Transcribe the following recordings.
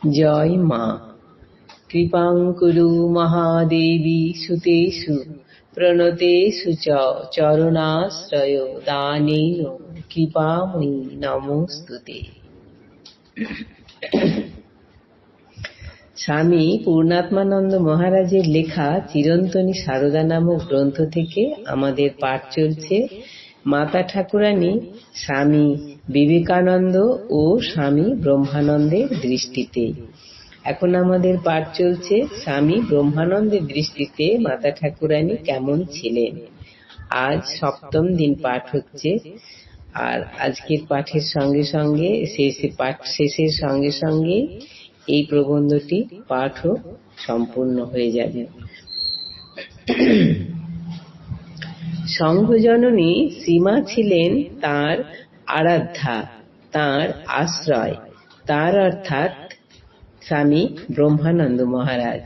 জয় মা। কৃপাং কুরু মহাদেবী সুতেষু প্রণতেষু চ চরণাশ্রয় দানেন কৃপাময়ী নমস্তুতে। স্বামী পূর্ণাত্মানন্দ মহারাজের লেখা চিরন্তনী সারদা নামক গ্রন্থ থেকে আমাদের পাঠ চলছে মাতা ঠাকুরানী স্বামী বিবেকানন্দ ও স্বামী ব্রহ্মানন্দের দৃষ্টিতে। এখন আমাদের পাঠ চলছে স্বামী ব্রহ্মানন্দের দৃষ্টিতে মাতা ঠাকুরানী কেমন ছিলেন। আজ সপ্তম দিন পাঠ হচ্ছে, আর আজকের পাঠের সঙ্গে সঙ্গে শেষের সঙ্গে সঙ্গে এই প্রবন্ধটি পাঠও সম্পূর্ণ হয়ে যাবে। সংঘজননী শ্রীমা ছিলেন তাঁর আরাধ্যা, তাঁর আশ্রয়, তাঁর অর্থাৎ স্বামী ব্রহ্মানন্দ মহারাজ।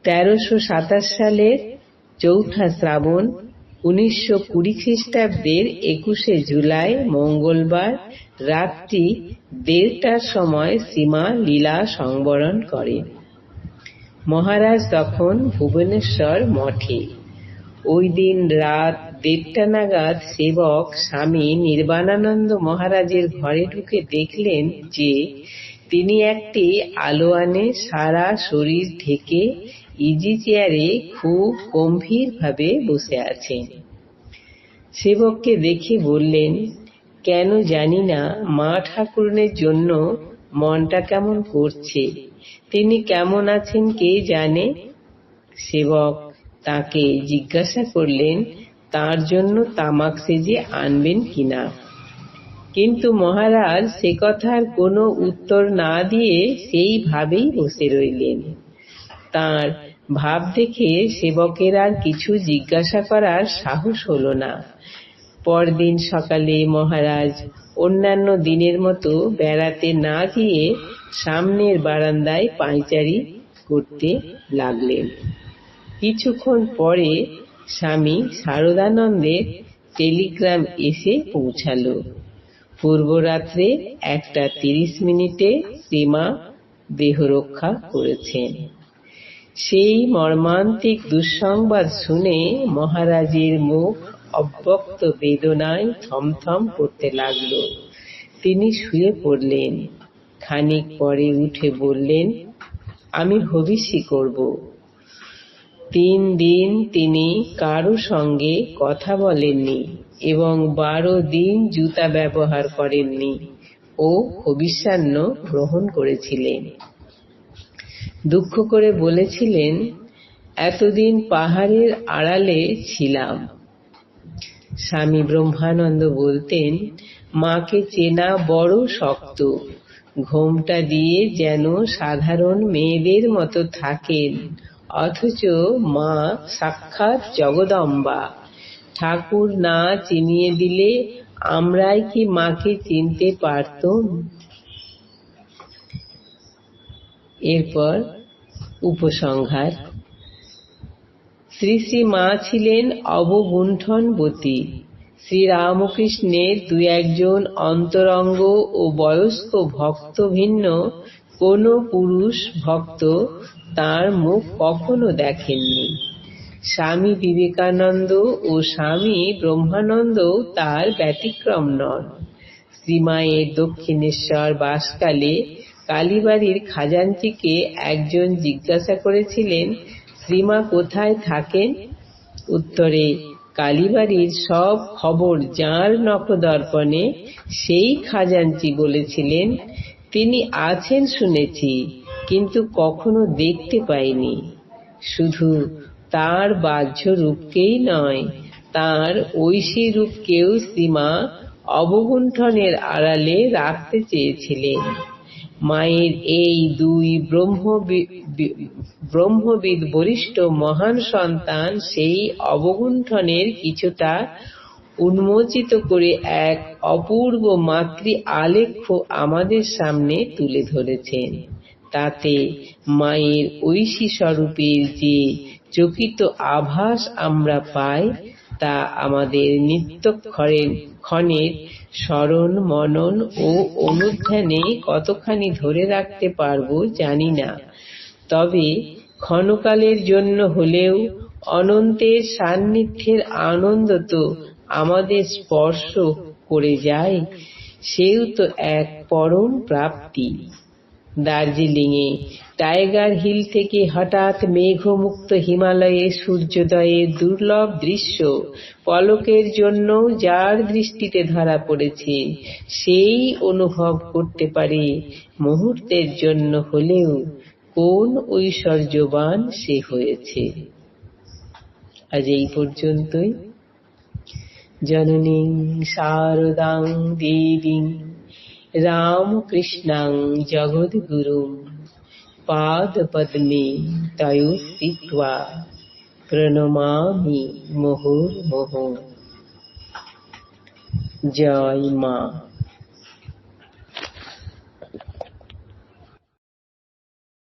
1327 সালের 4 শ্রাবণ 1920 খ্রিস্টাব্দের 21 জুলাই মঙ্গলবার রাত্রি 1:30টার সময় শ্রীমা লীলা সংবরণ করেন। মহারাজ তখন ভুবনেশ্বর মঠে। ওই দিন রাত 1:30টা নাগাদ সেবক স্বামী নির্বাণানন্দ মহারাজের ঘরে ঢুকে দেখলেন যে তিনি একটি আলোয়ানে সারা শরীর ঢেকে ইজি চেয়ারে খুব গম্ভীরভাবে বসে আছেন। সেবককে দেখে বললেন, কেন জানি না মা ঠাকুরনের জন্য মনটা কেমন করছে, তিনি কেমন আছেন কে জানে। সেবক তাকে জিজ্ঞাসা করলেন তার জন্য তামাক সেজে আনবেন কিনা, কিন্তু মহারাজ সে কথার কোনো উত্তর না দিয়ে সেইভাবেই বসে রইলেন। তাঁর ভাব দেখে সেবকের আর কিছু জিজ্ঞাসা করার সাহস হল না। পরদিন সকালে মহারাজ অন্যান্য দিনের মতো বেড়াতে না গিয়ে সামনের বারান্দায় পায়চারি করতে লাগলেন। কিছুক্ষণ পরে স্বামী শারদানন্দের টেলিগ্রাম এসে পৌঁছালো। পূর্বরাত্রে 1:30 শ্রীমা দেহরক্ষা করেছেন। সেই মর্মান্তিক দুঃসংবাদ শুনে মহারাজের মুখ অব্যক্ত বেদনায় থমথম করতে লাগল। তিনি শুয়ে পড়লেন। খানিক পরে উঠে বললেন, আমি ভবিষ্যৎ করব। 3 দিন তিনি কারো সঙ্গে কথা বলেননি এবং 12 দিন জুতা ব্যবহার করেননি ও হবিষ্যান্ন গ্রহণ করেছিলেন। দুঃখ করে বলেছিলেন, এতদিন পাহাড়ের আড়ালে ছিলাম। স্বামী ব্রহ্মানন্দ বলতেন, মাকে চেনা বড় শক্ত, ঘোমটা দিয়ে যেন সাধারণ মেয়েদের মতো থাকেন, অথচ মা সাক্ষাৎ জগদম্বা। ঠাকুর না চিনিয়ে দিলে আমরাই কি মাকে চিনতে পারতুম? এরপর উপসংহার। শ্রী শ্রী মা ছিলেন অবগুণ্ঠনবতী। শ্রীরামকৃষ্ণের 2-1 অন্তরঙ্গ ও বয়স্ক ভক্ত ভিন্ন কোনো পুরুষ ভক্ত তাঁর মুখ কখনো দেখেননি। স্বামী বিবেকানন্দ ও স্বামী ব্রহ্মানন্দ তার ব্যতিক্রম নন। শ্রীমায়ের দক্ষিণেশ্বর বাসকালে কালীবাড়ির খাজাঞ্চিকে একজন জিজ্ঞাসা করেছিলেন, শ্রীমা কোথায় থাকেন? উত্তরে কালীবাড়ির সব খবর যাঁর নখদর্পণে সেই খাজাঞ্চি বলেছিলেন, তিনি আছেন শুনেছি, কিন্তু কখনো দেখতে পাইনি। শুধু তাঁর বাহ্য রূপকেই নয়, তাঁর ঐশী রূপকেও শ্রীমা অবগুণ্ঠনের আড়ালে রাখতে চেয়েছিলেন। মায়ের এই 2 ব্রহ্মবিদ বরিষ্ঠ মহান সন্তান সেই অবগুণ্ঠনের কিছুটা উন্মোচিত করে এক অপূর্ব মাতৃ আলেখ্য আমাদের সামনে তুলে ধরেছেন। তাতে মায়ের ঐশী স্বরূপের যে চকিত আভাস আমরা পাই, তা আমাদের নিত্যক্ষণের ক্ষণের স্মরণ মনন ও অনুধ্যানে কতখানি ধরে রাখতে পারব জানি না, তবে ক্ষণকালের জন্য হলেও অনন্তের সান্নিধ্যের আনন্দ তো আমাদের স্পর্শ করে যায়, সেও তো এক পরম প্রাপ্তি। দার্জিলিংয়ে টাইগার হিল থেকে হঠাৎ মেঘমুক্ত হিমালয়ে সূর্যোদয়ের দুর্লভ দৃশ্য পলকের জন্য যার দৃষ্টিতে ধরা পড়েছে, সেই অনুভব করতে পারে মুহূর্তের জন্য হলেও কোন ঐশ্বর্যবান সে হয়েছে। আজ এই পর্যন্তই। জননীং শারদাং দেবীং রামকৃষ্ণাং জগদ্গুরুং পাদপদ্মে তয়ো স্থিত্বা প্রণমামি মুহুর্মুহুঃ। জয় মা।